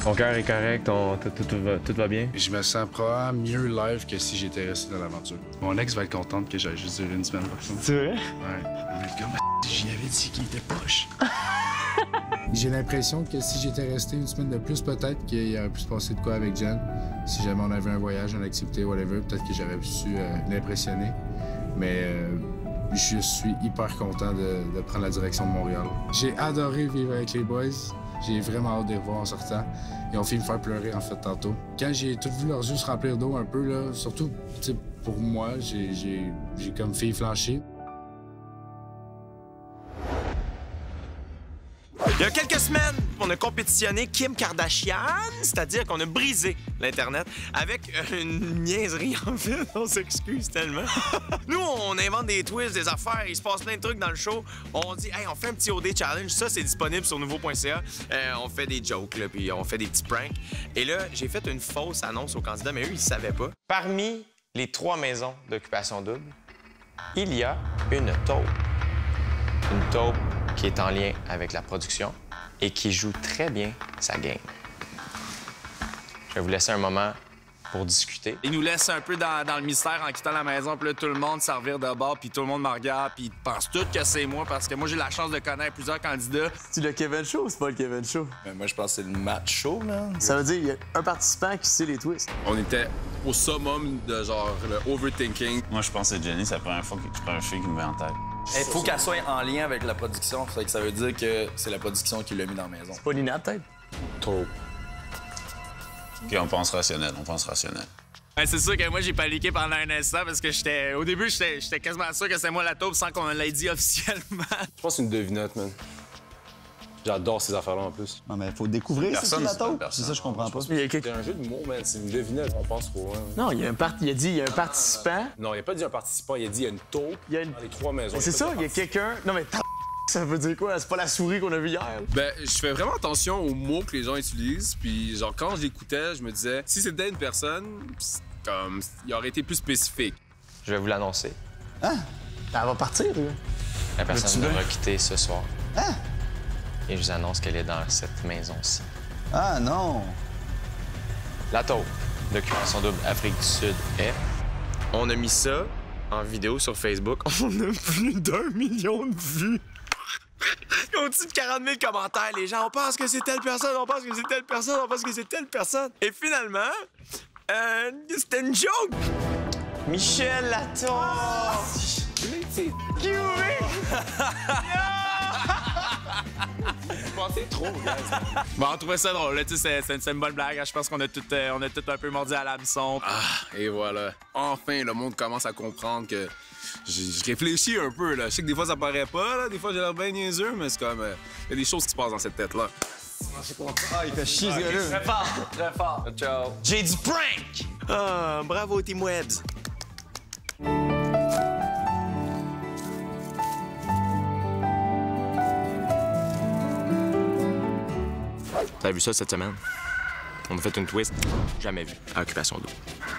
Ton cœur est correct, tout va bien? Je me sens probablement mieux live que si j'étais resté dans l'aventure. Mon ex va être contente que j'aille juste duré une semaine. C'est vrai? Ouais. Elle va être comme, j'y avais dit qu'il était poche. J'ai l'impression que si j'étais resté une semaine de plus, peut-être qu'il aurait pu se passer de quoi avec Jen. Si jamais on avait un voyage, une activité, whatever, peut-être que j'aurais su l'impressionner. Mais je suis hyper content de prendre la direction de Montréal. J'ai adoré vivre avec les boys. J'ai vraiment hâte de les revoir en sortant. Ils ont fait me faire pleurer, en fait, tantôt. Quand j'ai tout vu leurs yeux se remplir d'eau un peu, là, surtout, pour moi, j'ai comme fait flancher. Il y a quelques semaines, on a compétitionné Kim Kardashian, c'est-à-dire qu'on a brisé l'Internet avec une niaiserie, en fait. On s'excuse tellement. Nous, on invente des twists, des affaires, il se passe plein de trucs dans le show. On dit, hey, on fait un petit OD challenge, ça, c'est disponible sur nouveau.ca. On fait des jokes, là, puis on fait des petits pranks. Et là, j'ai fait une fausse annonce aux candidats, mais eux, ils ne savaient pas. Parmi les 3 maisons d'occupation double, il y a une taupe. Une taupe qui est en lien avec la production et qui joue très bien sa game. Je vais vous laisser un moment pour discuter. Ils nous laissent un peu dans le mystère en quittant la maison, puis là, tout le monde s'en revire de bord, puis tout le monde me regarde, puis ils pensent tous que c'est moi, parce que moi, j'ai la chance de connaître plusieurs candidats. C'est le Kevin Show ou c'est pas le Kevin Show? Moi, je pense que c'est le match show, man. Ça veut dire qu'il y a un participant qui sait les twists. On était au summum de genre le overthinking. Moi, je pense que c'est Jenny, c'est la première fois que je prends un film qui me met en tête. Il faut qu'elle soit en lien avec la production. Ça veut dire que c'est la production qui l'a mis dans la maison. C'est pas Lina, peut-être? Trop. OK, on pense rationnel, Ben, c'est sûr que moi, j'ai paniqué pendant un instant parce que au début, j'étais quasiment sûr que c'est moi la taupe sans qu'on me l'ait dit officiellement. Je pense que c'est une devinette, man. J'adore ces affaires-là en plus. Non, mais faut découvrir c'est qui la taupe. C'est ça, je comprends pas. C'est un jeu de mots, man. C'est une devinette. On pense trop loin. Non, il a dit il y a un participant. Non, il a pas dit un participant. Il a dit il y a une taupe dans les 3 maisons. C'est ça, il y a quelqu'un. Non, mais ça veut dire quoi? C'est pas la souris qu'on a vue hier. Ben, je fais vraiment attention aux mots que les gens utilisent. Puis, genre, quand je l'écoutais, je me disais, si c'était une personne, comme, il aurait été plus spécifique. Je vais vous l'annoncer. Hein? Elle va partir, là. La personne va quitter ce soir. Hein? Et je vous annonce qu'elle est dans cette maison-ci. Ah, non! La taupe d'occupation double Afrique du Sud est... On a mis ça en vidéo sur Facebook. On a plus d'1 million de vues. Ils ont au-dessus de 40 000 commentaires. Les gens, on pense que c'est telle personne, on pense que c'est telle personne, on pense que c'est telle personne. Et finalement, c'était une joke. Michel Latour. C'est... Je pensais trop, gars. Bon, on trouvait ça drôle. C'est une bonne blague. Je pense qu'on a tout un peu mordu à l'hameçon. Ah, et voilà. Enfin, le monde commence à comprendre que je réfléchis un peu, là. Je sais que des fois, ça paraît pas, là. Des fois, j'ai l'air bien niaiseux, mais c'est comme... Il y a des choses qui se passent dans cette tête-là. Ah, il fait chier, ce gars-là. Très fort, très fort. Ciao. J'ai du prank! Ah, bravo, Team Webs. T'as vu ça cette semaine? On a fait une twist jamais vue à Occupation Double.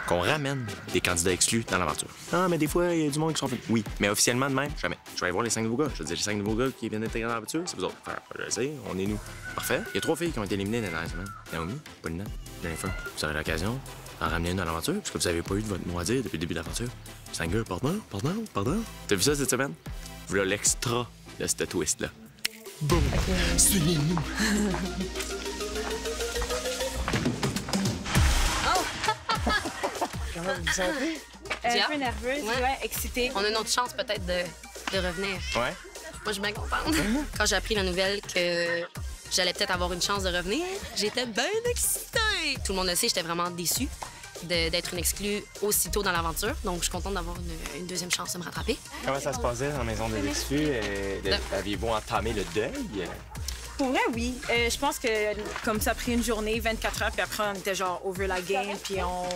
Qu'on ramène des candidats exclus dans l'aventure. Ah, mais des fois, il y a du monde qui sont venus. Oui, mais officiellement de même, jamais. Je vais aller voir les 5 nouveaux gars. Je te dis, les 5 nouveaux gars qui viennent d'intégrer dans l'aventure, c'est vous autres. Enfin, je le sais, on est nous. Parfait. Il y a 3 filles qui ont été éliminées dans la dernière semaine. Naomi, Paulina, Jennifer. Vous aurez l'occasion d'en ramener une dans l'aventure, parce que vous avez pas eu de votre mot à dire depuis le début de l'aventure. 5 gars, pardon. T'as vu ça cette semaine? Voilà l'extra de cette twist-là. Boum! Suivez-nous! Comment vous vous sentez? Un peu nerveuse, ouais, excitée. On a une autre chance peut-être de revenir. Ouais? Moi, je suis bien contente. Quand j'ai appris la nouvelle que j'allais peut-être avoir une chance de revenir, j'étais bien excitée. Tout le monde le sait, j'étais vraiment déçue d'être une exclue aussitôt dans l'aventure. Donc, je suis contente d'avoir une deuxième chance de me rattraper. Comment ça se passait dans la maison des exclus? Aviez-vous entamé le deuil? Pour vrai, oui. Je pense que comme ça a pris une journée, 24 heures, puis après, on était genre over la game, puis on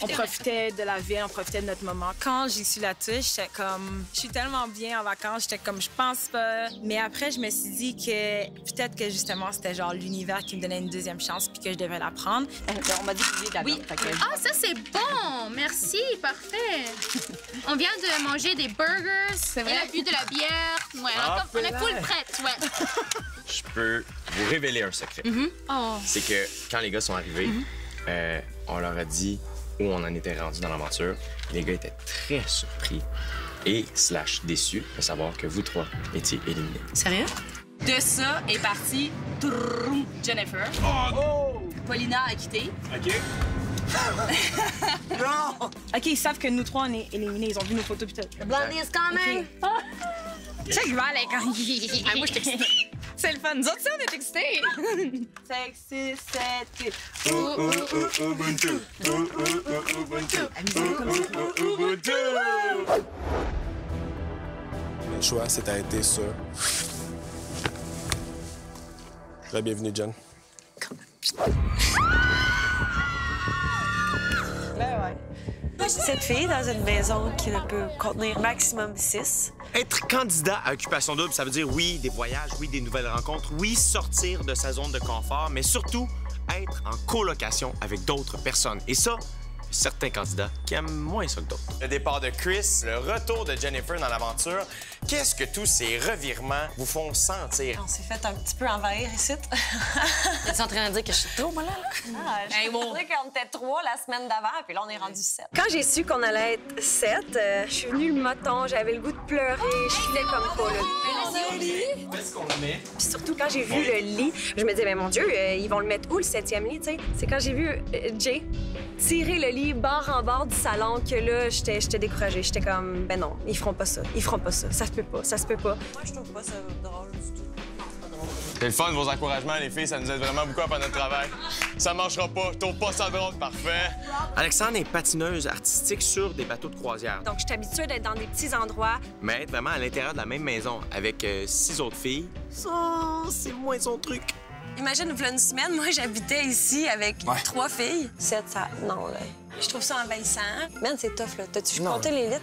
profitait de la ville, on profitait de notre moment. Quand j'ai su la touche, j'étais comme... Je suis tellement bien en vacances, j'étais comme, je pense pas. Mais après, je me suis dit que peut-être que justement, c'était genre l'univers qui me donnait une deuxième chance, puis que je devais la prendre. On m'a dit que vous Oui. Ah, ça, c'est bon! Merci, parfait. On vient de manger des burgers. C'est vrai? On a bu de la bière. Ouais, on est full prête, ouais. Je peux vous révéler un secret. C'est que quand les gars sont arrivés, on leur a dit où on en était rendu dans l'aventure. Les gars étaient très surpris et / déçus de savoir que vous trois étiez éliminés. Sérieux? De ça est parti Jennifer. Paulina a quitté. OK. Non! OK, ils savent que nous trois, on est éliminés. Ils ont vu nos photos pis tout. The blondie is coming! Check mal, quand moi, je suis excitée. C'est le fun. Nous autres, on est excités. 5, 6, 7, 8. Ubuntu. Ubuntu. Le choix s'est arrêté sur... Très bienvenue, Jen. Cette fille dans une maison qui ne peut contenir maximum 6. Être candidat à Occupation Double, ça veut dire oui, des voyages, oui, des nouvelles rencontres, oui, sortir de sa zone de confort, mais surtout être en colocation avec d'autres personnes. Et ça, certains candidats qui aiment moins ça que d'autres. Le départ de Chris, le retour de Jennifer dans l'aventure, qu'est-ce que tous ces revirements vous font sentir? On s'est fait un petit peu envahir ici. Es-tu en train de dire que je suis trop malade? Je pensais qu'on était 3 la semaine d'avant, puis là, on est rendu 7. Quand j'ai su qu'on allait être 7, je suis venue le moton, j'avais le goût de pleurer, je filais comme pas, là. Qu'est-ce qu'on met? Puis surtout, quand j'ai vu le lit, je me disais, mais mon Dieu, ils vont le mettre où, le 7e lit, tu sais? C'est quand j'ai vu Jay tirer le lit bord en bord du salon que là, j'étais découragée. J'étais comme, ben non, ils feront pas ça. Ils feront pas ça. Ça se peut pas. Ça se peut pas. Moi, je trouve pas ça drôle du tout. C'est le fun, vos encouragements, les filles. Ça nous aide vraiment beaucoup à faire notre travail. Ça marchera pas. Je trouve pas ça drôle. Parfait. Alexandre est patineuse artistique sur des bateaux de croisière. Donc, je suis habituée d'être dans des petits endroits. Mais être vraiment à l'intérieur de la même maison avec 6 autres filles, ça, c'est moins son truc. Imagine, il y a une semaine, moi, j'habitais ici avec 3 filles. 7, ça... Non, là. Je trouve ça envahissant. Man, c'est tough, là. T'as-tu compté les lits?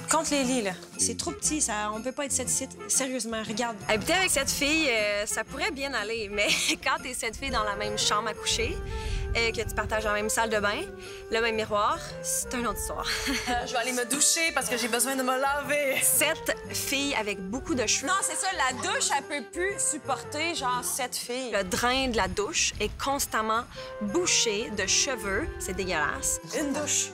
Compte les lits, là. C'est trop petit, ça... On peut pas être 7 sites. Sérieusement, regarde. Habiter avec cette fille, ça pourrait bien aller, mais quand t'es 7 filles dans la même chambre à coucher, que tu partages la même salle de bain, le même miroir, c'est une autre histoire. Je vais aller me doucher parce que j'ai besoin de me laver. 7 filles avec beaucoup de cheveux. Non, c'est ça, la douche, elle peut plus supporter, genre, 7 filles. Le drain de la douche est constamment bouché de cheveux. C'est dégueulasse. Une douche.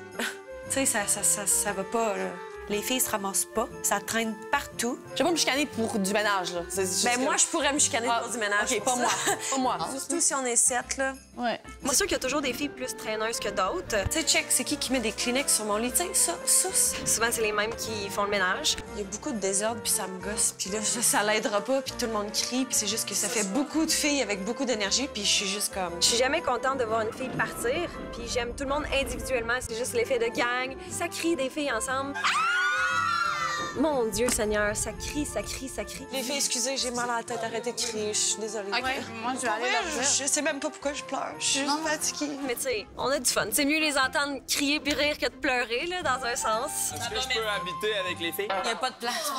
Tu sais, ça va pas, là. Les filles se ramassent pas, ça traîne partout. Je vais pas me chicaner pour du ménage, là. Ben moi, je pourrais me chicaner pour du ménage. OK, pas moi. Pas moi. Surtout si on est 7, là. Ouais. C'est sûr qu'il y a toujours des filles plus traîneuses que d'autres. Tu sais, check, c'est qui met des Kleenex sur mon lit? Tu sais, ça. Souvent, c'est les mêmes qui font le ménage. Il y a beaucoup de désordre, puis ça me gosse. Puis là, ça l'aidera pas, puis tout le monde crie. Puis c'est juste que ça fait beaucoup de filles avec beaucoup d'énergie, puis je suis juste comme... Je suis jamais contente de voir une fille partir, puis j'aime tout le monde individuellement. C'est juste l'effet de gang. Ça crie des filles ensemble. Mon Dieu Seigneur, ça crie. Les filles, excusez, j'ai mal à la tête, arrêtez de crier, je suis désolée. OK, moi, je vais aller leur dire. Je sais même pas pourquoi je pleure, je suis juste fatiguée. Mais tu sais, on a du fun. C'est mieux les entendre crier puis rire que de pleurer, là, dans un sens. Est-ce que je peux habiter avec les filles? Il n'y a pas de place.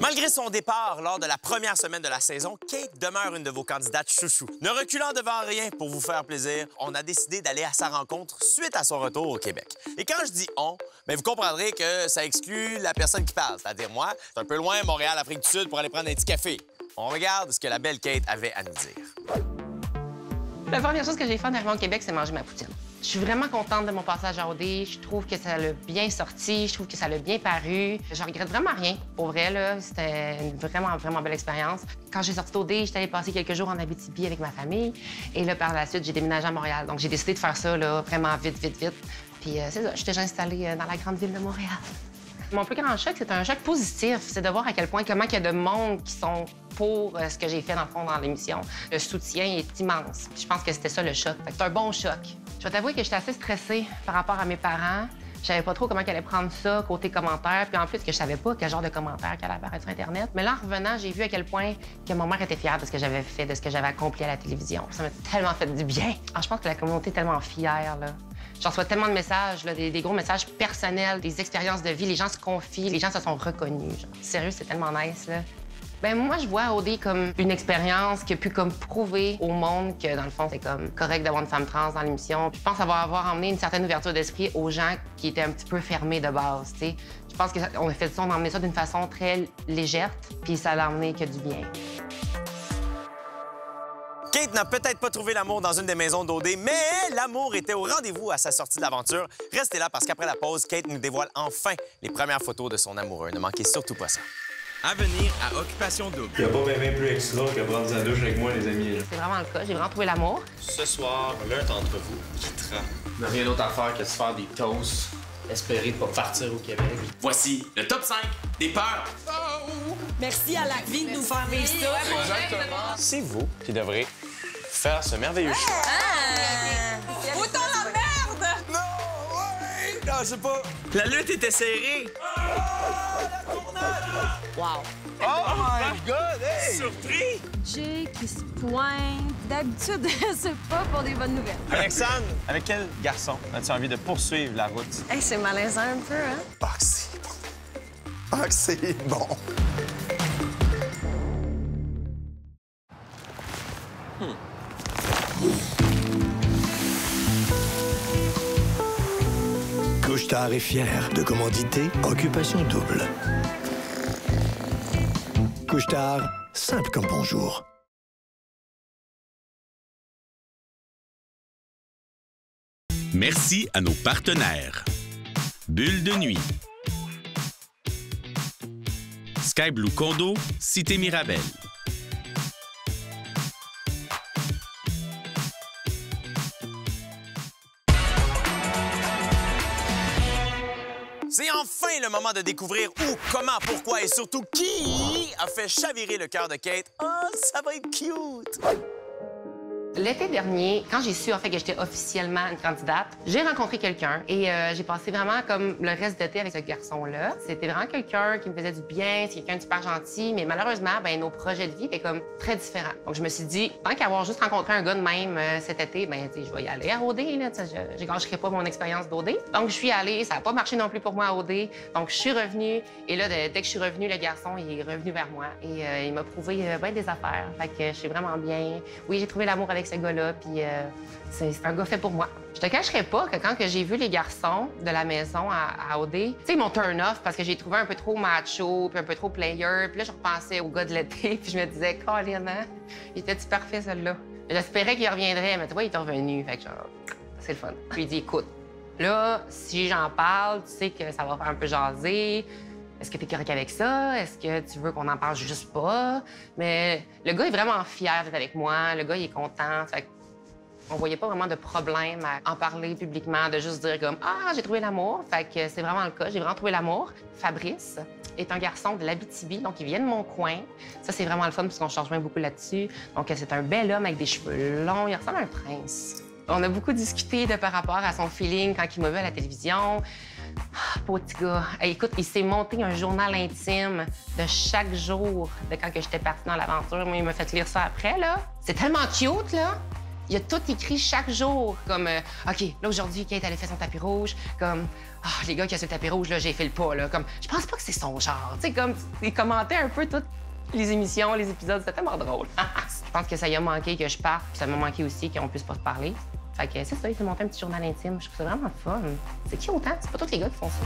Malgré son départ lors de la première semaine de la saison, Kate demeure une de vos candidates chouchou. Ne reculant devant rien pour vous faire plaisir, on a décidé d'aller à sa rencontre suite à son retour au Québec. Et quand je dis « on », bien, vous comprendrez que ça exclut la personne qui parle, c'est-à-dire moi. C'est un peu loin, Montréal, Afrique du Sud, pour aller prendre un petit café. On regarde ce que la belle Kate avait à nous dire. La première chose que j'ai fait en arrivant au Québec, c'est manger ma poutine. Je suis vraiment contente de mon passage à OD. Je trouve que ça l'a bien sorti. Je trouve que ça l'a bien paru. Je regrette vraiment rien. Pour vrai, là, c'était une vraiment belle expérience. Quand j'ai sorti d'OD, j'étais allée passer quelques jours en Abitibi avec ma famille. Et là, par la suite, j'ai déménagé à Montréal. Donc, j'ai décidé de faire ça, là, vraiment vite. Puis c'est ça, je suis déjà installée dans la grande ville de Montréal. Mon plus grand choc, c'est un choc positif. C'est de voir à quel point, comment il y a de monde qui sont pour ce que j'ai fait, dans le fond, dans l'émission. Le soutien est immense. Je pense que c'était ça, le choc. C'est un bon choc. Je vais t'avouer que j'étais assez stressée par rapport à mes parents. Je savais pas trop comment ils allaient prendre ça, côté commentaires. Puis en plus, que je savais pas quel genre de commentaires qu'elle allait apparaître sur Internet. Mais là, en revenant, j'ai vu à quel point que ma mère était fière de ce que j'avais fait, de ce que j'avais accompli à la télévision. Ça m'a tellement fait du bien. Je pense que la communauté est tellement fière, là. Je reçois tellement de messages, là, des gros messages personnels, des expériences de vie. Les gens se confient, les gens se sont reconnus. Genre. Sérieux, c'est tellement nice, là. Ben moi, je vois OD comme une expérience qui a pu comme prouver au monde que, dans le fond, c'est comme correct d'avoir une femme trans dans l'émission. Je pense avoir emmené une certaine ouverture d'esprit aux gens qui étaient un petit peu fermés de base, tu sais. Je pense qu'on a fait ça, on a emmené ça d'une façon très légère, puis ça l'a emmené que du bien. Kate n'a peut-être pas trouvé l'amour dans une des maisons d'OD, mais l'amour était au rendez-vous à sa sortie de l'aventure. Restez là parce qu'après la pause, Kate nous dévoile enfin les premières photos de son amoureux. Ne manquez surtout pas ça. À venir à Occupation Double. Il n'y a pas bien plus extra que prendre sa douche avec moi, les amis. C'est vraiment le cas. J'ai vraiment trouvé l'amour. Ce soir, l'un d'entre vous quittera. Il n'y a rien d'autre à faire que de se faire des toasts, espérer de pas partir au Québec. Voici le top 5 des peurs. Merci à la vie de nous faire vivre ça. Exactement. C'est vous qui devrez faire ce merveilleux choix. Autant la merde! Non, ouais! Non, je sais pas. La lutte était serrée. Wow. Oh my God! Hey! Surpris! Jay qui se pointe. D'habitude, c'est pas pour des bonnes nouvelles. Alexandre, avec quel garçon as-tu envie de poursuivre la route? Hey, c'est malaisant un peu, hein? Ah, que c'est bon. Ah, que c'est bon. Couche-Tard est fier de commanditer Occupation Double. Couche-Tard, simple comme bonjour. Merci à nos partenaires. Bulle de nuit. Sky Blue Condo, Cité Mirabel. C'est enfin le moment de découvrir où, comment, pourquoi et surtout qui a fait chavirer le cœur de Kate. Oh, ça va être cute! L'été dernier, quand j'ai su en fait que j'étais officiellement une candidate, j'ai rencontré quelqu'un et j'ai passé vraiment comme le reste d'été avec ce garçon-là. C'était vraiment quelqu'un qui me faisait du bien, c'est quelqu'un de super gentil, mais malheureusement, ben nos projets de vie étaient comme très différents. Donc je me suis dit, tant qu'avoir juste rencontré un gars de même cet été, ben tu sais, je vais y aller à OD, là, je gâcherai pas mon expérience d'OD. Donc je suis allée, ça n'a pas marché non plus pour moi à OD. Donc je suis revenue et là, dès que je suis revenue, le garçon il est revenu vers moi et il m'a prouvé bien des affaires. Fait que je suis vraiment bien. Oui, j'ai trouvé l'amour avec ce gars-là, puis c'est un gars fait pour moi. Je te cacherai pas que quand j'ai vu les garçons de la maison à OD, tu sais, ils m'ont turn off parce que j'ai trouvé un peu trop macho, puis un peu trop player. Puis là, je repensais au gars de l'été, puis je me disais, Colin, hein? Il était-tu parfait, celui-là? J'espérais qu'il reviendrait, mais tu vois, il est revenu. Fait que genre, c'est le fun. Puis il dit, écoute, là, si j'en parle, tu sais que ça va faire un peu jaser. Est-ce que tu es correct avec ça? Est-ce que tu veux qu'on en parle juste pas? Mais le gars est vraiment fier d'être avec moi. Le gars, il est content. Fait on voyait pas vraiment de problème à en parler publiquement, de juste dire comme « Ah, j'ai trouvé l'amour ». Fait que c'est vraiment le cas. J'ai vraiment trouvé l'amour. Fabrice est un garçon de l'Abitibi, donc il vient de mon coin. Ça, c'est vraiment le fun parce qu'on change bien beaucoup là-dessus. Donc c'est un bel homme avec des cheveux longs. Il ressemble à un prince. On a beaucoup discuté par rapport à son feeling quand il m'a vu à la télévision. Ah, beau petit gars. Hey, écoute, il s'est monté un journal intime de chaque jour de quand j'étais partie dans l'aventure. Moi, il m'a fait lire ça après, là. C'est tellement cute, là. Il a tout écrit chaque jour, comme OK, là, aujourd'hui, Kate, elle a fait son tapis rouge. Comme les gars qui ont sur le tapis rouge, là, j'ai fait le pas, là. Comme, je pense pas que c'est son genre. Tu sais, comme, il commentait un peu toutes les émissions, les épisodes. C'était tellement drôle. Je pense que ça y a manqué que je parte, puis ça m'a manqué aussi qu'on puisse pas se parler. Fait que c'est ça, il s'est monté un petit journal intime. Je trouve ça vraiment fun. C'est cute, hein? C'est pas tous les gars qui font ça.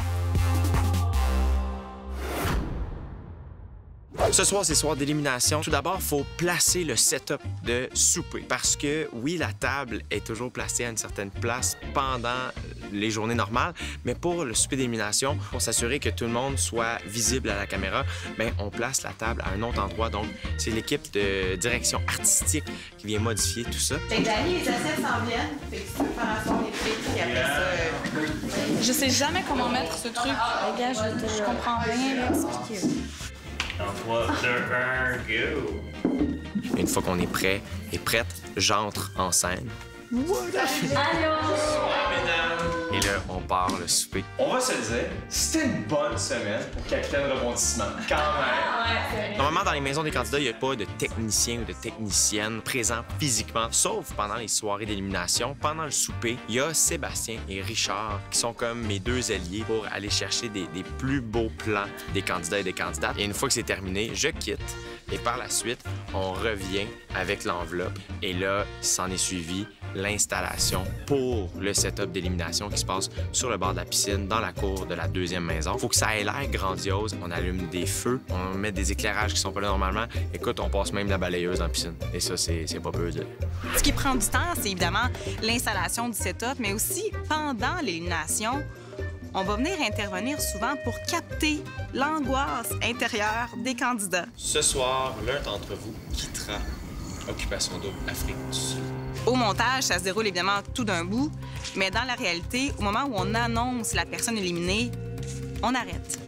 Ce soir, c'est soir d'élimination. Tout d'abord, il faut placer le setup de souper. Parce que, oui, la table est toujours placée à une certaine place pendant les journées normales, mais pour le souper d'élimination, pour s'assurer que tout le monde soit visible à la caméra, bien, on place la table à un autre endroit. Donc, c'est l'équipe de direction artistique qui vient modifier tout ça. Fait que Dani, les assiettes s'en viennent. Fait que tu peux faire asseoir les frites, puis après ça... Je sais jamais comment mettre ce truc. Regarde, je comprends rien, là. C'est piqué. En 3, 2, 1, go! Une fois qu'on est prêt et prête, j'entre en scène. Allô? Et là, on part le souper. On va se le dire, c'était une bonne semaine pour Capitaine Rebondissement, quand même. Normalement, dans les maisons des candidats, il n'y a pas de technicien ou de technicienne présent physiquement, sauf pendant les soirées d'élimination. Pendant le souper, il y a Sébastien et Richard qui sont comme mes deux alliés pour aller chercher des plus beaux plans des candidats et des candidates. Et une fois que c'est terminé, je quitte. Et par la suite, on revient avec l'enveloppe. Et là, s'en est suivi l'installation pour le setup d'élimination qui se passe sur le bord de la piscine, dans la cour de la deuxième maison. Faut que ça ait l'air grandiose. On allume des feux, on met des éclairages qui sont pas là normalement. Écoute, on passe même la balayeuse dans la piscine. Et ça, c'est pas peu dire. Ce qui prend du temps, c'est évidemment l'installation du setup, mais aussi pendant l'élimination, on va venir intervenir souvent pour capter l'angoisse intérieure des candidats. Ce soir, l'un d'entre vous quittera Occupation Double Afrique du Sud. Au montage, ça se déroule évidemment tout d'un bout, mais dans la réalité, au moment où on annonce la personne éliminée, on arrête.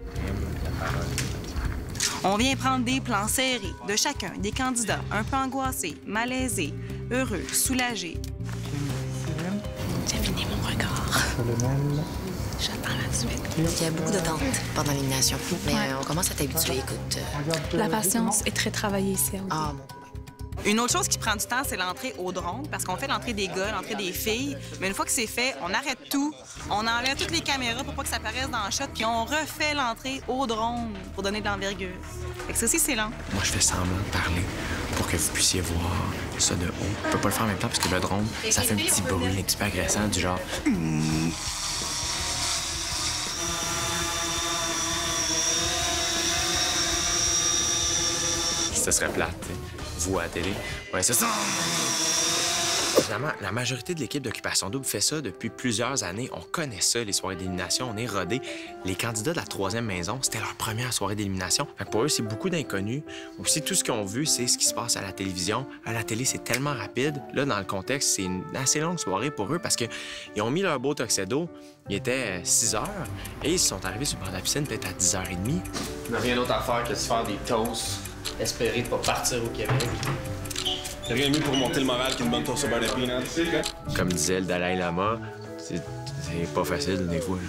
On vient prendre des plans serrés de chacun des candidats, un peu angoissés, malaisés, heureux, soulagés. J'ai fini mon regard. J'attends la suite. Il y a beaucoup d'attentes pendant l'élimination, mais on commence à t'habituer, écoute. La patience est très travaillée ici. Ah, Une autre chose qui prend du temps, c'est l'entrée au drone, parce qu'on fait l'entrée des gars, l'entrée des filles, mais une fois que c'est fait, on arrête tout, on enlève toutes les caméras pour pas que ça apparaisse dans le shot, puis on refait l'entrée au drone pour donner de l'envergure. Fait que ça aussi, c'est lent. Moi, je fais semblant de parler pour que vous puissiez voir ça de haut. On peut pas le faire en même temps parce que le drone, ça fait un petit bruit un petit peu agressant, du genre... Ça serait plate, t'sais. Vous, à la télé. Ouais, c'est ça. Finalement, la majorité de l'équipe d'Occupation Double fait ça depuis plusieurs années. On connaît ça, les soirées d'élimination. On est rodés. Les candidats de la troisième maison, c'était leur première soirée d'élimination. Pour eux, c'est beaucoup d'inconnus. Aussi, tout ce qu'ils ont vu, c'est ce qui se passe à la télévision. À la télé, c'est tellement rapide. Là, dans le contexte, c'est une assez longue soirée pour eux parce qu'ils ont mis leur beau tuxedo. Il était 6 heures et ils sont arrivés sur le bord de la piscine peut-être à 10h30. Il n'y a rien d'autre à faire que de se faire des toasts, espérer de pas partir au Québec. Y'a rien de mieux pour monter le moral qu'une bonne toast au beurre de peanuts. Comme disait le Dalai Lama, c'est pas facile des fois.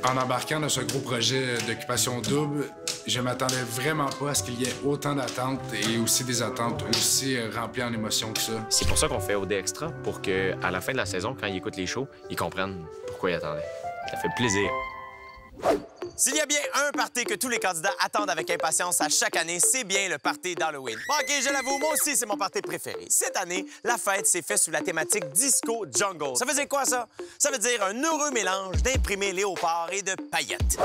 En embarquant dans ce gros projet d'Occupation Double, je m'attendais vraiment pas à ce qu'il y ait autant d'attentes et aussi des attentes aussi remplies en émotions que ça. C'est pour ça qu'on fait OD Extra, pour qu'à la fin de la saison, quand ils écoutent les shows, ils comprennent pourquoi ils attendaient. Ça fait plaisir. S'il y a bien un party que tous les candidats attendent avec impatience à chaque année, c'est bien le party d'Halloween. OK, je l'avoue, moi aussi, c'est mon party préféré. Cette année, la fête s'est faite sous la thématique Disco Jungle. Ça veut dire quoi, ça? Ça veut dire un heureux mélange d'imprimés léopard et de paillettes.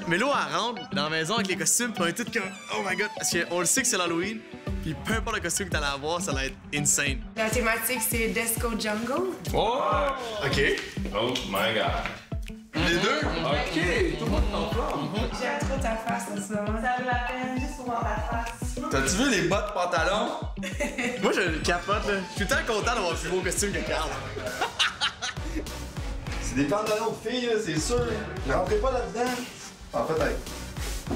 Mais là, elle rentre dans la maison avec les costumes, puis on est tous comme « Oh my God! » Parce qu'on le sait que c'est l'Halloween, puis peu importe le costume que t'allais avoir, ça va être insane. La thématique, c'est Disco Jungle. Oh! OK. Oh my God. Les deux? OK. Tout le monde t'en parle. J'aime trop ta face en ce moment. Ça vaut la peine juste pour voir ta face. T'as-tu vu les bottes pantalons? Moi, je capote, là. Je suis tellement content d'avoir un plus beau costume que Carl. C'est des pantalons de filles, là, c'est sûr. Ne rentrez pas là-dedans. Ah, peut-être.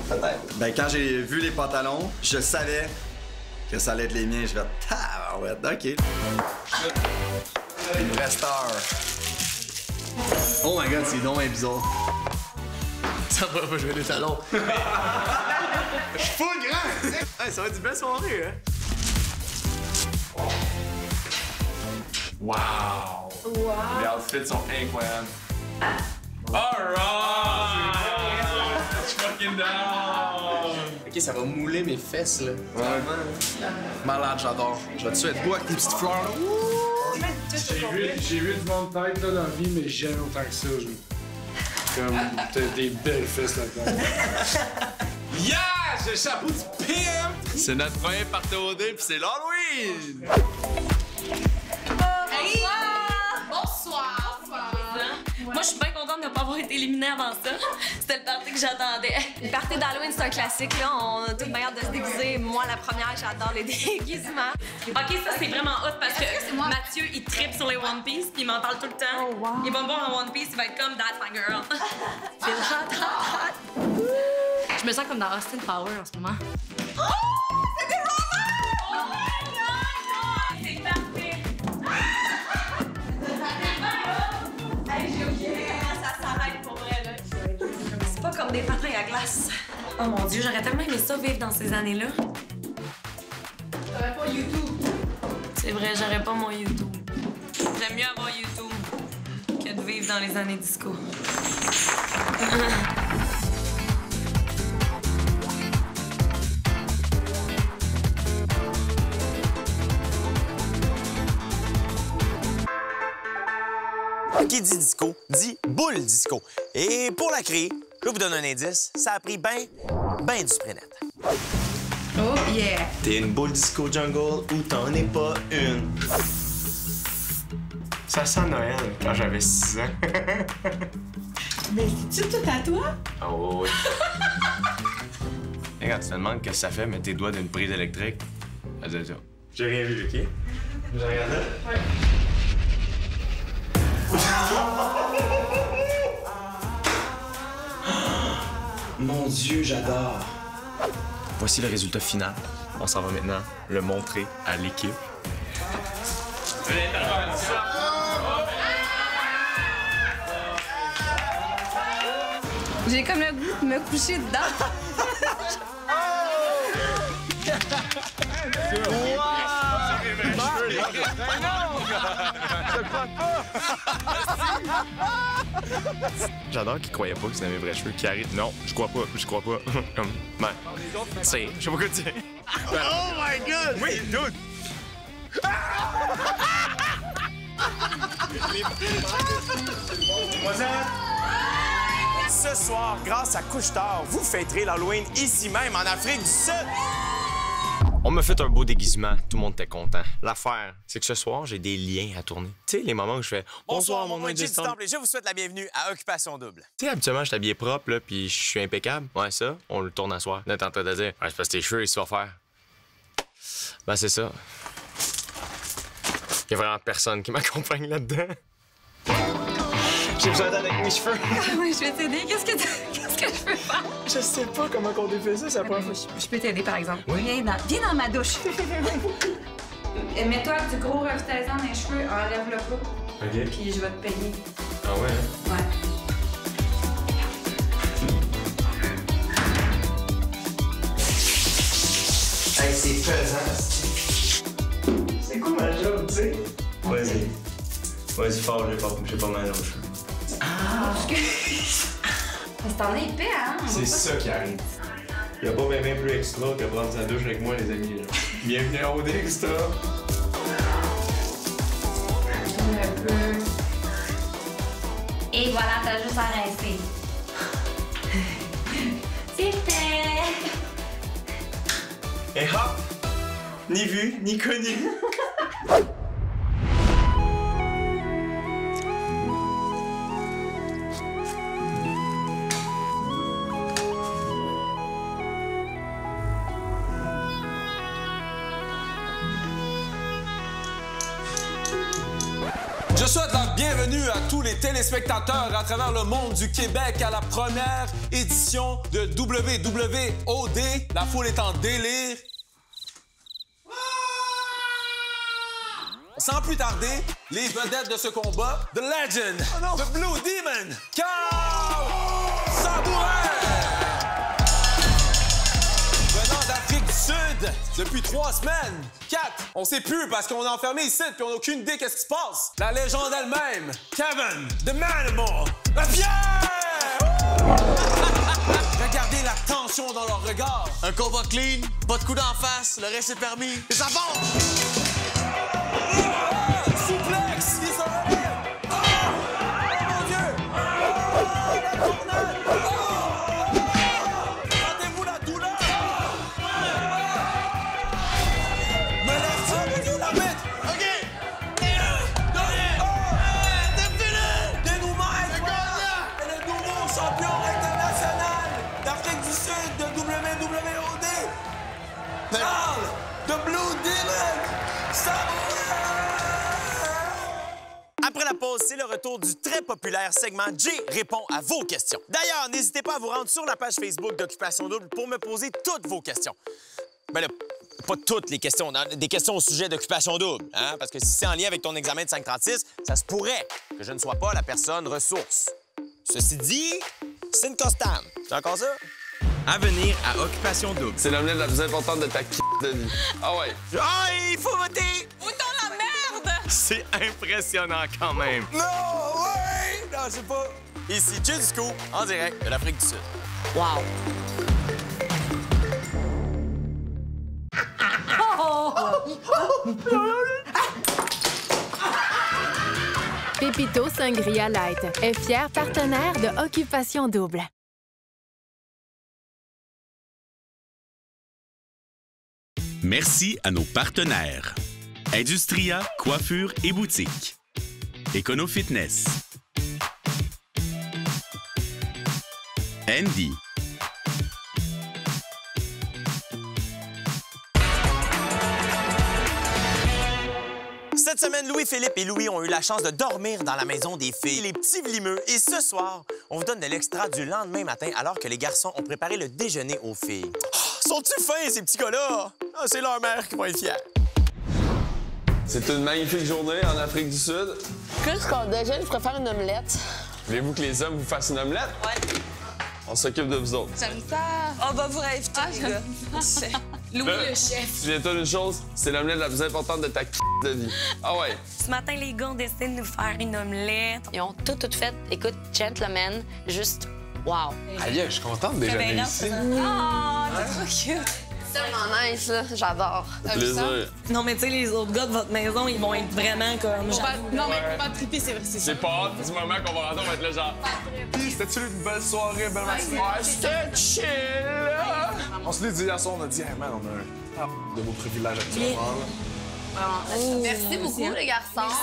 Peut-être. Ben, quand j'ai vu les pantalons, je savais que ça allait être les miens. Je vais tabarouette. OK. Une vraie star. Oh my God, c'est donc bizarre. Ça va pas jouer des talons. Je suis pas grand! Hey, ça va être une belle soirée, hein? Wow! Wow! Les outfits sont incroyables. Alright! Fucking down! Ok, ça va mouler mes fesses, là. Ouais. Malade, j'adore. Je vais-tu être beau avec tes petites fleurs, là? J'ai vu du monde tête là, dans la vie, mais jamais autant que ça. Comme, t'as des belles fesses là-dedans. Yeah! J'ai le chapeau du PM! C'est notre premier party OD, puis c'est l'Halloween! Hey! Bonsoir! Moi, je suis bien contente de ne pas avoir été éliminée avant ça. C'était le party que j'attendais. Le party d'Halloween, c'est un classique, là. On a toute manière de se déguiser. Moi, la première, j'adore les déguisements. OK, ça, c'est vraiment hot parce que Mathieu, il trippe sur les One Piece puis il m'en parle tout le temps. Oh, wow. Il va me voir en One Piece, il va être comme That's my girl. C'est hot. Je me sens comme dans Austin Power en ce moment. Oh! C'est des romans! Oh my God! C'est parfait! Hey, j'ai oublié comment ça s'arrête pour vrai, là. C'est pas comme des patins à glace. Oh mon Dieu, j'aurais tellement aimé ça vivre dans ces années-là. T'aurais pas YouTube. C'est vrai, j'aurais pas mon YouTube. J'aime mieux avoir YouTube que de vivre dans les années disco. Qui dit disco, dit boule disco. Et pour la créer, je vous donne un indice, ça a pris ben du spray-net. Oh yeah! T'es une boule disco jungle ou t'en es pas une? Ça sent Noël quand j'avais 6 ans. Mais c'est-tu tout à toi? Ah oui. Et quand tu te demandes qu'est-ce que ça fait, mettre tes doigts d'une prise électrique, ça dit ça. J'ai rien vu, OK? Vous regardez? Ouais. Mon Dieu, j'adore. Voici le résultat final. On s'en va maintenant le montrer à l'équipe. J'ai comme le goût de me coucher dedans. J'adore qu'ils croyaient pas que c'était mes vrais cheveux. Qui arrivent. Non, je crois pas. Comme, ben, tu sais, je sais pas quoi dire. Oh my God! Oui, dude! Dis-moi ça! Ce soir, grâce à Couche-Tard, vous fêterez l'Halloween ici même, en Afrique du Sud! On m'a fait un beau déguisement, tout le monde était content. L'affaire, c'est que ce soir, j'ai des liens à tourner. Tu sais, les moments où je fais « Bonsoir, mon nom est Jay du Temple et je vous souhaite la bienvenue à Occupation Double ». Tu sais, habituellement, je suis habillé propre, là, puis je suis impeccable. Ouais, ça, on le tourne à soir. Là, t'es en train de dire « Ouais, c'est parce que tes cheveux, ils se vont faire. » Ben, c'est ça. Il y a vraiment personne qui m'accompagne là-dedans. J'ai besoin d'aide avec mes cheveux. Ah oui, je vais t'aider. Qu'est-ce que je peux faire? Je sais pas comment on défait ça, ça prend. Je peux t'aider, par exemple. Oui? Viens dans ma douche. Mets-toi du gros revitalisant dans les cheveux, enlève-le pas. OK. Puis je vais te payer. Ah ouais? Ouais. Hey, c'est pesant. C'est quoi ma job, tu sais? Vas-y. Vas-y fort, j'ai pas mal aux cheveux. Ah! C'est en épais, hein? C'est ça qui arrive. Il n'y a pas bien plus extra que prendre sa douche avec moi, les amis. Là. Bienvenue à OD Extra. Un peu. Et voilà, t'as juste à rincer. C'est fait! Et hop! Ni vu, ni connu. Je souhaite la bienvenue à tous les téléspectateurs à travers le monde du Québec à la première édition de WWOD. La foule est en délire. Sans plus tarder, les vedettes de ce combat, The Legend, The Blue Demon, Carl Sabourin! Venant d'Afrique du Sud depuis 3 semaines. 4, on sait plus parce qu'on est enfermé ici puis on n'a aucune idée qu'est-ce qui se passe. La légende elle-même, Kevin, The Manimal, la pierre! Regardez la tension dans leur regard. Un combat clean, pas de coup d'en face, le reste est permis. Et ça bombe! Souplex! Il se relève! Oh! Mon Dieu! Oh! La tornade! Oh! Sentez-vous la douleur? Me lève ça, mon Dieu, la bête! OK! Dénouement incroyable! Et le nouveau champion international d'Afrique du Sud de WWOD! Carl, The Blue Demon! Après la pause, c'est le retour du très populaire segment Jay répond à vos questions. D'ailleurs, n'hésitez pas à vous rendre sur la page Facebook d'Occupation Double pour me poser toutes vos questions. Ben là, pas toutes les questions, des questions au sujet d'Occupation Double, hein? Parce que si c'est en lien avec ton examen de 536, ça se pourrait que je ne sois pas la personne ressource. Ceci dit, c'est une costane. C'est encore ça? À venir à Occupation Double. C'est l'omelette la plus importante de ta de vie. Ah ouais. Ah, il faut voter! Votons la merde! C'est impressionnant quand même. Non, ouais! Non, je sais pas. Ici Jay du Scoop, en direct de l'Afrique du Sud. Wow! Pépito Sangria Light est fier partenaire de Occupation Double. Merci à nos partenaires. Industria, coiffure et boutique. Econo Fitness. Andy. Cette semaine, Louis-Philippe et Louis ont eu la chance de dormir dans la maison des filles, les petits vlimeux. Et ce soir, on vous donne de l'extra du lendemain matin alors que les garçons ont préparé le déjeuner aux filles. Oh, sont-ils fins, ces petits gars-là? Oh, c'est leur mère qui va être fière. C'est une magnifique journée en Afrique du Sud. Puisqu'on déjeune, je préfère une omelette. Voulez-vous que les hommes vous fassent une omelette? Ouais. On s'occupe de vous autres. J'aime ça. On va vous réinviter, les gars. Louis, le chef. Souviens-toi d'une chose, c'est l'omelette la plus importante de ta de vie. Ah ouais. Ce matin, les gars ont décidé de nous faire une omelette. Ils ont tout fait. Écoute, gentlemen, juste wow. Aïe, je suis contente de déjeuner ici. Oh, c'est trop cute. C'est tellement nice, là. J'adore. Plaisir. Non, mais tu sais, les autres gars de votre maison, ils vont être vraiment comme... Non, mais on va triper, c'est vrai, c'est ça. J'ai pas hâte du moment qu'on va rentrer, on va être là genre... C'était-tu une belle soirée, belle matinée? Ouais, c'était chill, là! On se l'est dit hier soir, on a dit, hey man, on a un de vos privilèges actuellement, là. Merci beaucoup, les garçons.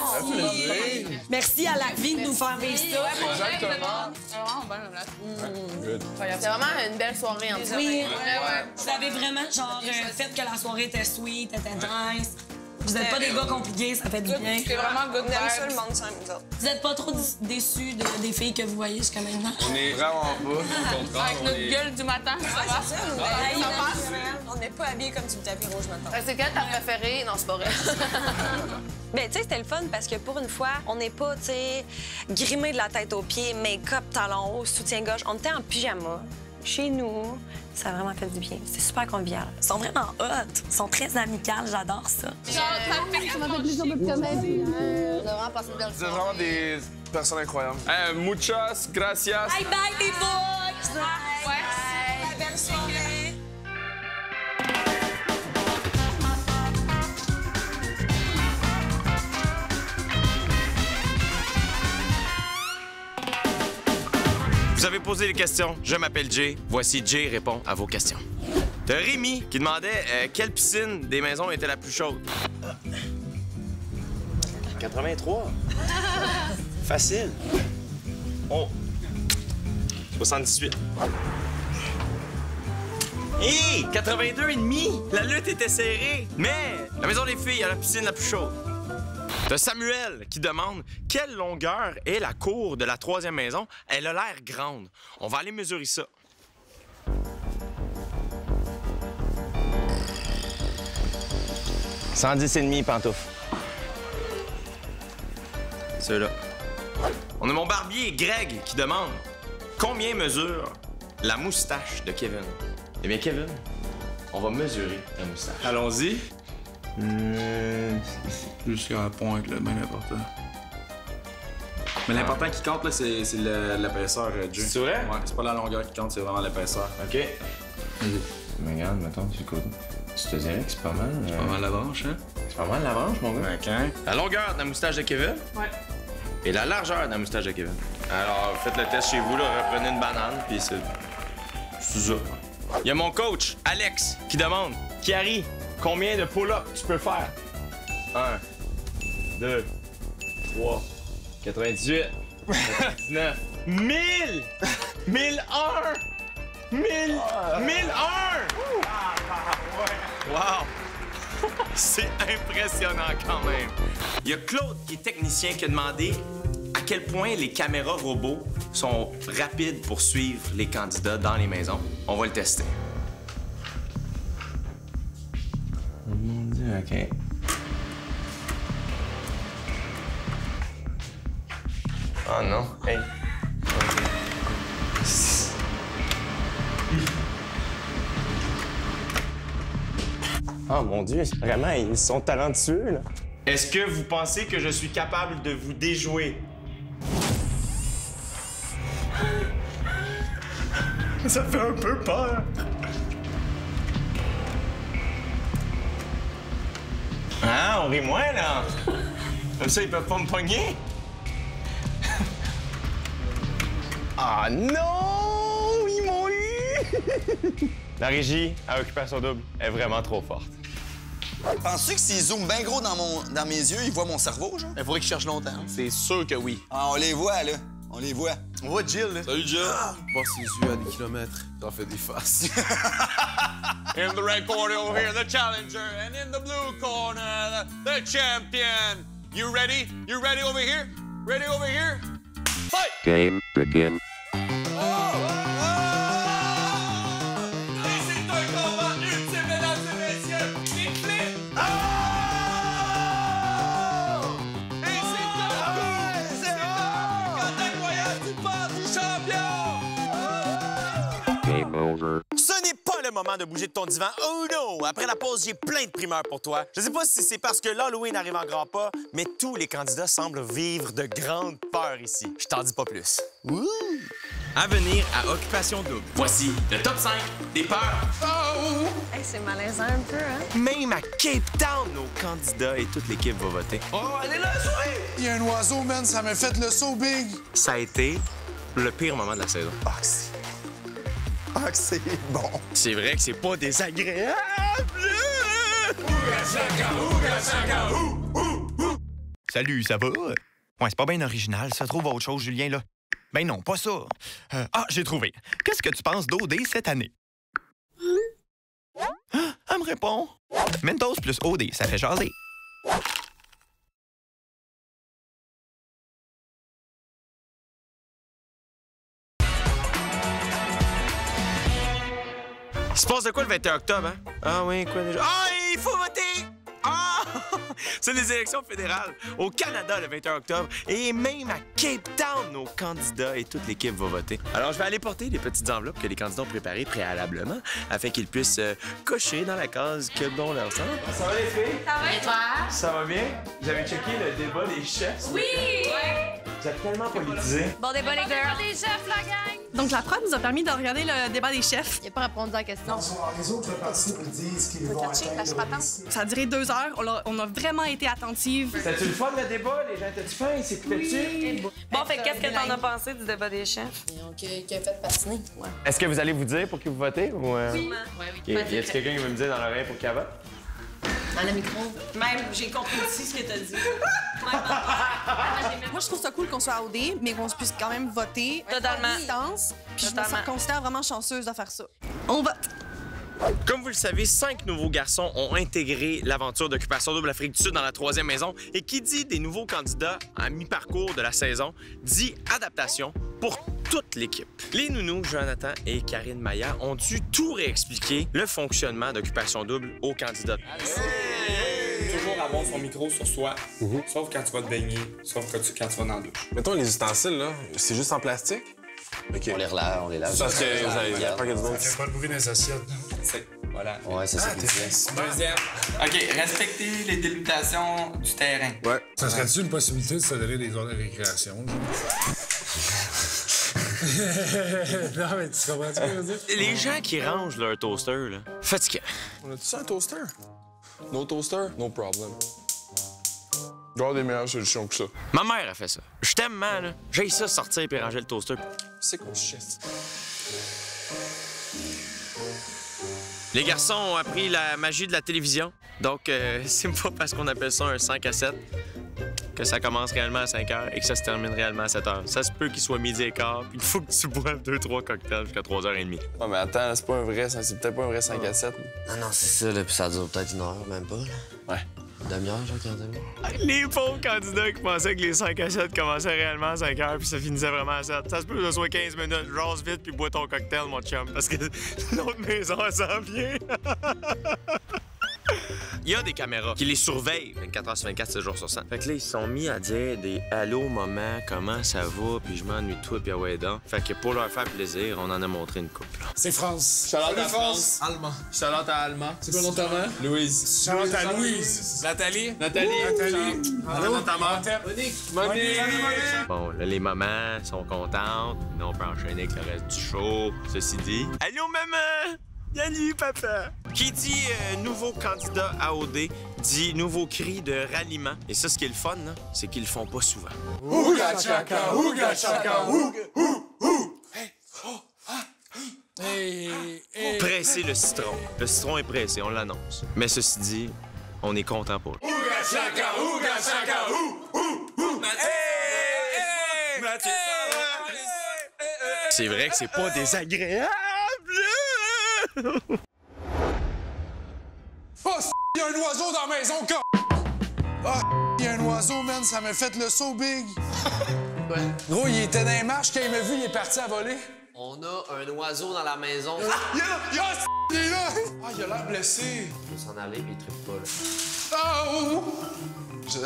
Merci à la vie de nous faire vivre ça. Exactement. C'est vraiment une belle soirée en tout cas. Oui, vous avez vraiment genre fait que la soirée était sweet, était nice. Vous n'êtes pas des gars compliqués, ça fait du bien. C'est vraiment good. On aime ça, le monde sans nous autres. Vous n'êtes pas trop déçus des filles que vous voyez jusqu'à maintenant? On est vraiment pas, au contraire. Avec notre gueule du matin, ça va? C'est ça, on n'est pas habillés comme du tapis rouge maintenant. C'est quelle ta préférée? Non, c'est pas vrai. Ben, tu sais, c'était le fun parce que pour une fois, on n'est pas, tu sais, grimé de la tête aux pieds, make-up, talons hauts, soutien-gorge. On était en pyjama, chez nous. Ça a vraiment fait du bien. C'est super convivial. Ils sont vraiment hot. Ils sont très amicales. J'adore ça. Genre, ça m'a fait plaisir de te connaître. On a vraiment passé une belle soirée. Vous êtes vraiment des personnes incroyables. Muchas gracias. Bye bye, les boys! Ouais. Belle soirée. Vous avez posé les questions. Je m'appelle Jay. Voici Jay répond à vos questions. T'as Rémi qui demandait quelle piscine des maisons était la plus chaude. 83. Facile. Oh. 78. Hé! 82,5! La lutte était serrée. Mais la maison des filles a la piscine la plus chaude. T'as Samuel qui demande quelle longueur est la cour de la 3e maison. Elle a l'air grande. On va aller mesurer ça. « 110,5 pantoufles. » Ceux-là. On a mon barbier, Greg, qui demande combien mesure la moustache de Kevin. Eh bien, Kevin, on va mesurer ta moustache. Allons-y. Jusqu'à la pointe, là, bien important. Mais l'important qui compte, là, c'est l'épaisseur, Jay. C'est vrai? Ouais, c'est pas la longueur qui compte, c'est vraiment l'épaisseur. OK. Mais regarde, mettons, tu te dirais que c'est pas mal. C'est pas mal la branche, hein? C'est pas mal la branche, mon gars. OK. La longueur de la moustache de Kevin. Ouais. Et la largeur de la moustache de Kevin. Alors, faites le test chez vous, là. Reprenez une banane, puis c'est ça. Il y a mon coach, Alex, qui demande, Kiari, combien de pull-ups tu peux faire? 1, 2, 3, 98, 99, 1000! 1001! 1001! Wow! C'est impressionnant quand même. Il y a Claude, qui est technicien, qui a demandé à quel point les caméras robots sont rapides pour suivre les candidats dans les maisons. On va le tester. Oh mon Dieu, OK. Oh non, hey. Oh mon Dieu, vraiment, ils sont talentueux, là. Est-ce que vous pensez que je suis capable de vous déjouer? Ça fait un peu peur. Ah, on rit moins, là. Comme ça, ils peuvent pas me pogner. Ah non! Ils m'ont eu! La régie à Occupation Double est vraiment trop forte. Penses-tu que s'ils zooment bien gros dans mes yeux, ils voient mon cerveau, genre? Il faudrait qu'ils cherchent longtemps. C'est sûr que oui. Ah, on les voit, là. On les voit. On voit Jill, là. Salut, Jill. Voir ses yeux à des kilomètres. T'en fais des faces. In the red corner over here, the challenger. And in the blue corner, the champion. You ready? You ready over here? Ready over here? Fight! Game begin. Ce n'est pas le moment de bouger de ton divan. Oh non! Après la pause, j'ai plein de primeurs pour toi. Je sais pas si c'est parce que l'Halloween arrive en grand pas, mais tous les candidats semblent vivre de grandes peurs ici. Je t'en dis pas plus. Ouh! À venir à Occupation Double. Voici le top 5 des peurs. Oh! Hey, c'est malaisant un peu, hein? Même à Cape Town, nos candidats et toute l'équipe va voter. Oh, allez là, souris! Il y a un oiseau, man, ça m'a fait le saut big. Ça a été le pire moment de la saison. Ah, que c'est bon. C'est vrai que c'est pas désagréable. Salut, ça va? Ouais, c'est pas bien original, ça. Trouve autre chose, Julien, là. Ben non, pas ça. J'ai trouvé. Qu'est-ce que tu penses d'OD cette année? Elle me répond. Mentos plus OD, ça fait jaser. Il se passe de quoi le 21 octobre, hein? Ah oui, quoi déjà? Ah, il faut voter! Ah! C'est les élections fédérales au Canada le 21 octobre et même à Cape Town, nos candidats et toute l'équipe va voter. Alors, je vais aller porter les petites enveloppes que les candidats ont préparées préalablement afin qu'ils puissent cocher dans la case que bon leur semble. Ça va les filles? Ça va et toi? Ça va bien? Vous avez checké le débat des chefs? Oui! Vous êtes tellement politisés. Bon débat, les gars. Des chefs, la gang! Donc, la prod nous a permis de regarder le débat des chefs. Il n'a pas répondu à la question. Les autres partis disent qu'ils vont atteindre... Ça a duré 2 heures. On a vraiment été attentives. C'était-tu le fun, le débat? Les gens étaient-tu fins? Ils s'écoutaient-tu? Bon, fait qu'est-ce que t'en as pensé du débat des chefs? Qui a fait patiner. Ouais. Est-ce que vous allez vous dire pour qui vous votez? Ou, Oui. Y a-t-il quelqu'un qui veut me dire dans l'oreille pour qui elle vote? Dans le micro. Même, j'ai compris aussi ce que t'as dit. Moi, je trouve ça cool qu'on soit à OD, mais qu'on puisse quand même voter Totalement. à distance. Puis je me considère vraiment chanceuse de faire ça. On vote! Comme vous le savez, 5 nouveaux garçons ont intégré l'aventure d'Occupation Double Afrique du Sud dans la 3e maison. Et qui dit des nouveaux candidats à mi-parcours de la saison, dit adaptation pour toute l'équipe. Les nounous, Jonathan et Karine Maillard, ont dû tout réexpliquer le fonctionnement d'Occupation Double aux candidats. Toujours avoir son micro sur soi, sauf quand tu vas te baigner, sauf quand tu vas dans la douche. Mettons, les ustensiles, là, c'est juste en plastique? OK. On les lave. Parce que il y a pas que du monde. Fait pas de bruit dans les assiettes. Voilà. Ouais, c'est ça qu'il disait. Deuxième. OK, respecter les délimitations du terrain. Ouais. Ça serait-tu une possibilité de se donner des heures de récréation? Non, mais tu comprends ce que je veux dire? Les gens qui rangent leur toaster, là, fatiguant. On a-tu ça, un toaster? No toaster? No problem. Il y aura des meilleures solutions que ça. Ma mère a fait ça. Je t'aime, man, là. J'ai ça sortir et ranger le toaster. C'est qu'on se chisse. Les garçons ont appris la magie de la télévision. Donc, c'est pas parce qu'on appelle ça un 5 à 7 que ça commence réellement à 5 heures et que ça se termine réellement à 7 heures. Ça se peut qu'il soit midi et quart, puis il faut que tu boives 2-3 cocktails jusqu'à 3h30. Ouais, mais attends, c'est peut-être pas un vrai 5 à 7. Non, c'est ça, là, puis ça dure peut-être 1 heure, même pas, là. Ouais. Demi-heure, genre, 15 minutes. Les pauvres candidats qui pensaient que les 5 à 7 commençaient réellement à 5 heures puis ça finissait vraiment à 7. Ça se peut que ce soit 15 minutes. Jase vite puis bois ton cocktail, mon chum, parce que l'autre maison, elle s'en vient. Il y a des caméras qui les surveillent 24 heures sur 24, 7 jours sur 100. Fait que là, ils se sont mis à dire des « Allô, maman, comment ça va? » Puis je m'ennuie de toi, puis ah ouais, donc. Fait que pour leur faire plaisir, on en a montré une couple. C'est France. Charlotte à France. Allemand. Charlotte à Allemand. C'est quoi l'autre maman? Louise. Charlotte à Louise. Nathalie. Nathalie. Allô, notamment. Monique. Bon, là, les mamans sont contentes. Là, on peut enchaîner avec le reste du show. Ceci dit... Allô, maman! Salut, papa! Qui dit nouveau candidat à OD dit nouveau cri de ralliement. Et ça, ce qui est le fun, c'est qu'ils le font pas souvent. Ouga chaka, ouga chaka, ouga, c'est le citron. Le citron est pressé, on l'annonce. Mais ceci dit, on est content pour lui. C'est vrai que c'est pas désagréable. Oh, il y a un oiseau dans la maison, oh, il y a un oiseau, man, ça m'a fait le saut big. Ouais. Gros, il était dans les marches, quand il m'a vu, il est parti à voler. On a un oiseau dans la maison. Il est là! Ah, il a l'air blessé. Il faut s'en aller, puis il tripe pas, là. Oh!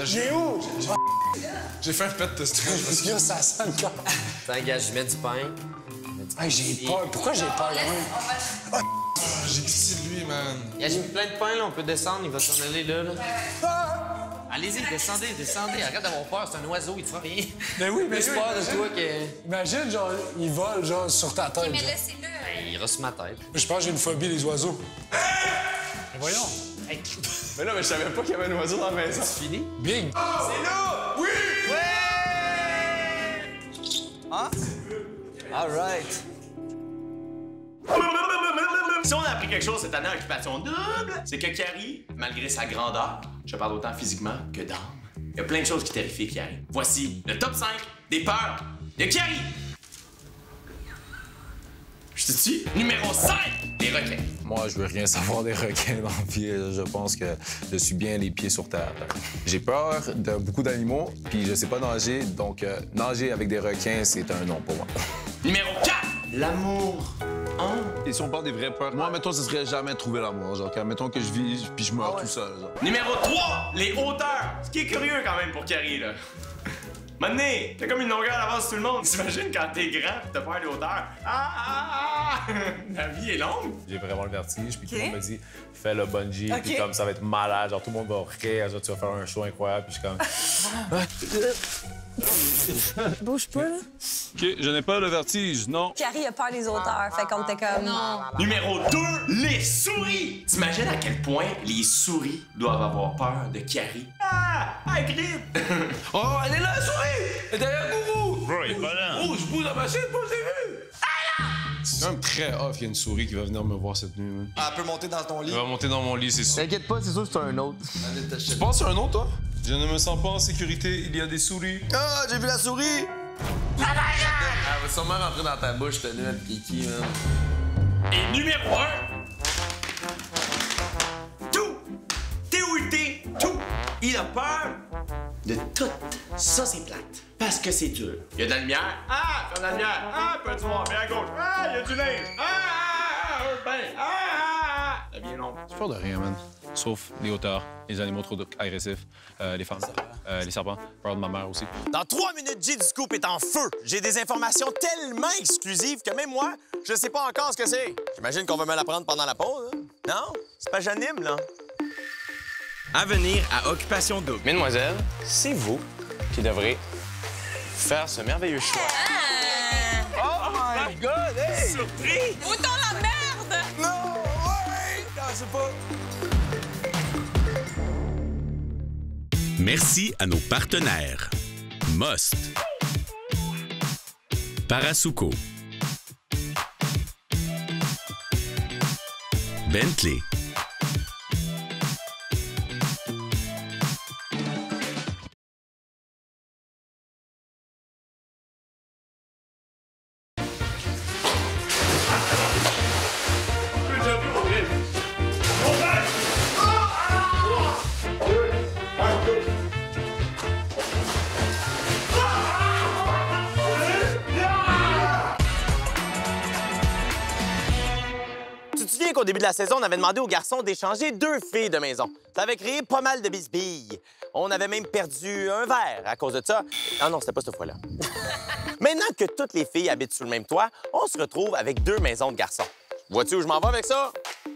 J'ai où? J'ai fait un pet de stress. Je me suis dit, ça sent le corps. T'engages, je mets du pain. Hey, j'ai peur. Pourquoi j'ai peur, là? J'ai excité de lui, man. J'ai mis plein de pain, là. On peut descendre. Il va s'en aller, là. Allez-y, descendez. Arrête d'avoir peur. C'est un oiseau, il te fera rien. Ben oui, mais j'ai peur de toi que... Imagine, genre, il vole, genre, sur ta tête. Mais laissez-le. Il ira sur ma tête. Je pense que j'ai une phobie des oiseaux. Mais voyons. Mais là, mais je savais pas qu'il y avait un oiseau dans la maison. C'est fini? Big. C'est là! Oui! Ouais! Hein? All right. Si on a appris quelque chose cette année à Occupation Double, c'est que Carrie, malgré sa grandeur, je parle autant physiquement que d'âme, il y a plein de choses qui terrifient Carrie. Voici le top 5 des peurs de Carrie. Je te dis, numéro 5, les requins. Moi, je veux rien savoir des requins dans la vie. Je pense que je suis bien les pieds sur terre. J'ai peur de beaucoup d'animaux, puis je sais pas nager, donc nager avec des requins, c'est un non pour moi. Numéro 4, l'amour. Et si on parle des vraies peurs, moi, mettons, ce serait jamais trouver l'amour. Genre, mettons que je vis puis je meurs tout seul. Genre. Numéro 3, les hauteurs. Ce qui est curieux quand même pour Carrie, là. Maintenant, t'as comme une longueur d'avance sur tout le monde. T'imagines quand t'es grand pis t'as peur des hauteurs. La vie est longue. J'ai vraiment le vertige, puis tout le monde me dit fais le bungee, puis comme ça va être malade, genre tout le monde va rire, genre tu vas faire un show incroyable, puis je suis comme. Bouge pas, là. OK, je n'ai pas le vertige, non. Carrie a peur des auteurs, fait qu'on était comme... Non. Numéro 2, les souris. T'imagines à quel point les souris doivent avoir peur de Carrie? Elle grippe. Oh, elle est là, la souris! Elle est derrière vous! Bro, il est pas là. Oh, je bouge la machine, pas j'ai vu! C'est quand même très off, il y a une souris qui va venir me voir cette nuit, man. Ah, elle peut monter dans ton lit. Elle va monter dans mon lit, c'est sûr. T'inquiète pas, c'est sûr que c'est un autre. Tu penses que c'est un autre, toi? Je ne me sens pas en sécurité, il y a des souris. Ah, j'ai vu la souris! Elle va sûrement rentrer dans ta bouche, ta nuit, Kiki, man. Et numéro 1, tout. T-O-U-T, tout. Il a peur de tout. Ça, c'est plate. Parce que c'est dur. Il y a de la lumière. Ah, il y a de la lumière. Ah, un peu de noir. Bien à gauche. Ah, il y a du neige. Un bain. Ça vient long. Je suis peur de rien, man. Sauf les hauteurs, les animaux trop agressifs, les femmes, les serpents. Peur de ma mère aussi. Dans 3 minutes, J du Scoop est en feu. J'ai des informations tellement exclusives que même moi, je sais pas encore ce que c'est. J'imagine qu'on va me l'apprendre pendant la pause. Hein? Non? C'est pas j'anime, là. À venir à Occupation Double. Mesdemoiselles, c'est vous qui devrez faire ce merveilleux choix. Oh my God, hey! Surpris! Mouton la merde! Non! Ouais! Non, c'est pas... Merci à nos partenaires. Most, Parasuco, Bentley, Au début de la saison, on avait demandé aux garçons d'échanger 2 filles de maison. Ça avait créé pas mal de bisbilles. On avait même perdu un verre à cause de ça. Ah non, c'était pas cette fois-là. Maintenant que toutes les filles habitent sous le même toit, on se retrouve avec 2 maisons de garçons. Vois-tu où je m'en vais avec ça?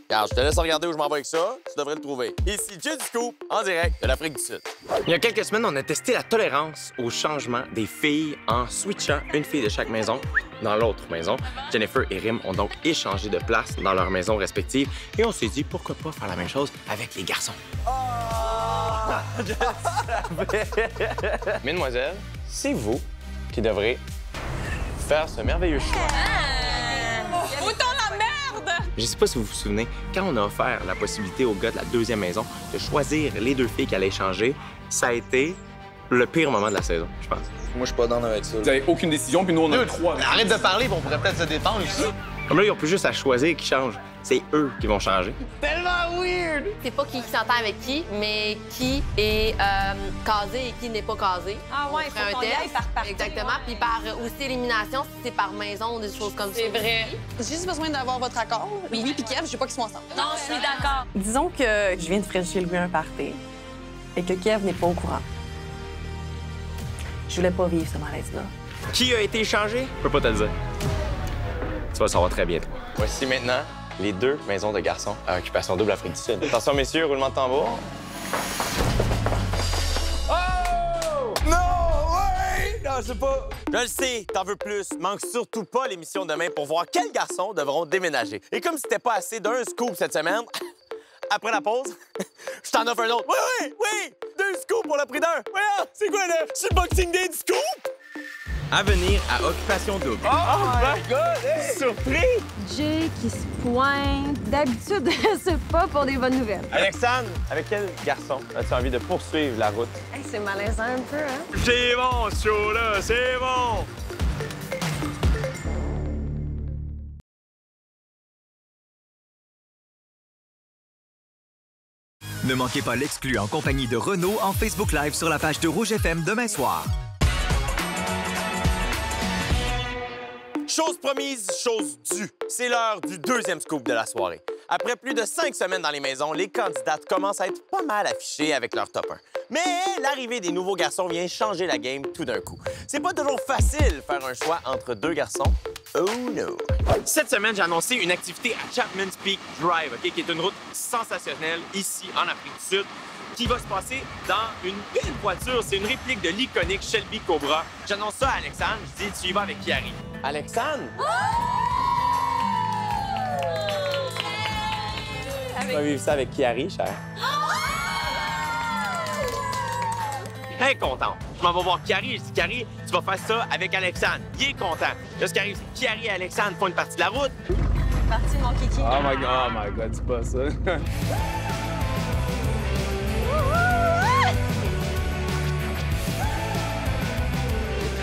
Regarde, je te laisse regarder où je m'en vais avec ça. Tu devrais le trouver. Ici, J du Scoop, en direct de l'Afrique du Sud. Il y a quelques semaines, on a testé la tolérance au changement des filles en switchant une fille de chaque maison dans l'autre maison. Jennifer et Rim ont donc échangé de place dans leurs maisons respectives et on s'est dit pourquoi pas faire la même chose avec les garçons. Mesdemoiselles, c'est vous qui devrez faire ce merveilleux choix. Mouton la merde! Je sais pas si vous vous souvenez, quand on a offert la possibilité aux gars de la deuxième maison de choisir les deux filles qui allaient échanger, ça a été le pire moment de la saison, je pense. Moi, je suis pas dans avec ça. Vous n'avez aucune décision, puis nous, on a 3. Arrête de parler, on pourrait peut-être se détendre aussi. Comme là, ils ont plus juste à choisir qui change. C'est eux qui vont changer. Tellement weird! C'est pas qui s'entend avec qui, mais qui est casé et qui n'est pas casé. Ah ouais, il faut qu'on y aille par partie. Exactement. Puis par aussi élimination, si c'est par maison ou des choses comme ça. C'est vrai. J'ai juste besoin d'avoir votre accord. Oui, puis Kev, je veux pas qu'ils soient ensemble. Non, je suis d'accord. Disons que je viens de fréchir Louis un party et que Kev n'est pas au courant. Je voulais pas vivre ce malaise-là. Qui a été échangé? Je peux pas te le dire. Tu vas le savoir très bientôt. Voici maintenant les deux maisons de garçons à occupation double Afrique du Sud. Attention, messieurs, roulement de tambour. Oh! Non! Ouais! Non, je sais pas. Je le sais, t'en veux plus. Manque surtout pas l'émission demain pour voir quels garçons devront déménager. Et comme c'était pas assez d'un scoop cette semaine, après la pause, je t'en offre un autre. Oui! 2 scoops pour le prix d'un. Ouais, c'est quoi, là? C'est le Boxing Day du scoop? À venir à Occupation Double. Oh my God! Hey! Surpris! Jay qui se pointe. D'habitude, c'est pas pour des bonnes nouvelles. Alexandre, avec quel garçon as-tu envie de poursuivre la route? Hey, c'est malaisant un peu, hein? C'est bon, ce show-là, c'est bon! Ne manquez pas l'exclu en compagnie de Renaud en Facebook Live sur la page de Rouge FM demain soir. Chose promise, chose due. C'est l'heure du deuxième scoop de la soirée. Après plus de 5 semaines dans les maisons, les candidates commencent à être pas mal affichées avec leur top 1. Mais l'arrivée des nouveaux garçons vient changer la game tout d'un coup. C'est pas toujours facile faire un choix entre 2 garçons. Oh no! Cette semaine, j'ai annoncé une activité à Chapman's Peak Drive, qui est une route sensationnelle ici en Afrique du Sud, qui va se passer dans une belle voiture. C'est une réplique de l'iconique Shelby Cobra. J'annonce ça à Alexandre, je dis tu y vas avec Kiari. Alexandre? Tu vas vivre ça avec Kiari, cher. Elle est contente. Je m'en vais voir Kiari. Je dis, Kiari, tu vas faire ça avec Alexandre. Il est content. Là, ce qui arrive, c'est que Kiari et Alexandre font une partie de la route. Partie de mon kiki. Oh my God, dis pas ça.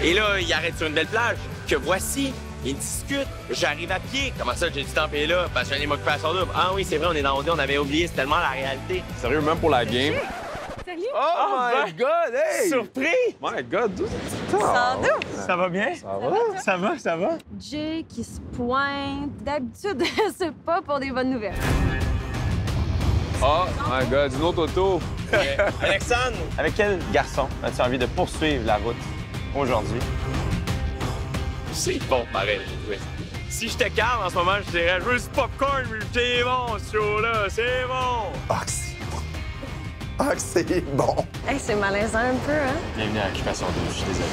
Et là, il arrête sur une belle plage que voici. Ils discutent. J'arrive à pied. Comment ça, j'ai du temps payé là? Parce que j'ai une occupation double. Ah oui, c'est vrai, on est dans OD, on avait oublié. C'est tellement la réalité. Sérieux, même pour la game? Salut! Oh my God, hey! Surpris! My God, d'où Ça va bien? Ça va? Ça va? Jay qui se pointe. D'habitude, c'est pas pour des bonnes nouvelles. Oh my God, une autre auto. Alexandre, avec quel garçon as-tu envie de poursuivre la route aujourd'hui? C'est bon, pareil. Oui. Si j'étais calme en ce moment, je dirais « Je veux du popcorn, mais c'est bon, ce show-là, c'est bon! » Ah, c'est bon. Ah, c'est bon. Hey, c'est malaisant un peu, hein? Bienvenue à Occupation Double, je suis désolé.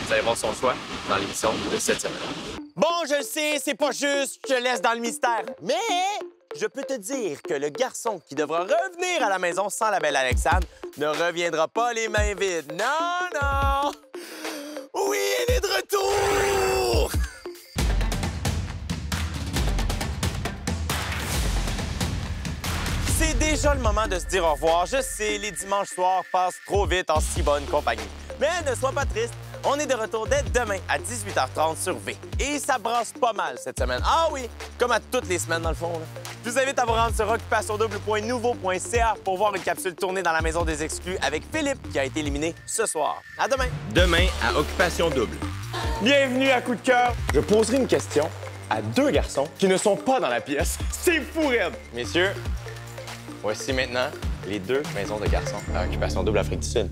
Vous allez voir son choix dans l'émission de cette semaine. Bon, je le sais, c'est pas juste, je te laisse dans le mystère. Mais je peux te dire que le garçon qui devra revenir à la maison sans la belle Alexandre ne reviendra pas les mains vides. Non! Oui, elle est de retour! C'est déjà le moment de se dire au revoir. Je sais, les dimanches soirs passent trop vite en si bonne compagnie. Mais ne sois pas triste, on est de retour dès demain à 18h30 sur V. Et ça brasse pas mal cette semaine. Ah oui, comme à toutes les semaines dans le fond. Là. Je vous invite à vous rendre sur occupationdouble.nouveau.ca pour voir une capsule tournée dans la maison des exclus avec Philippe qui a été éliminé ce soir. À demain. Demain à Occupation Double. Bienvenue à Coup de cœur. Je poserai une question à 2 garçons qui ne sont pas dans la pièce. C'est fou, raide. Messieurs, voici maintenant les 2 maisons de garçons à Occupation Double Afrique du Sud.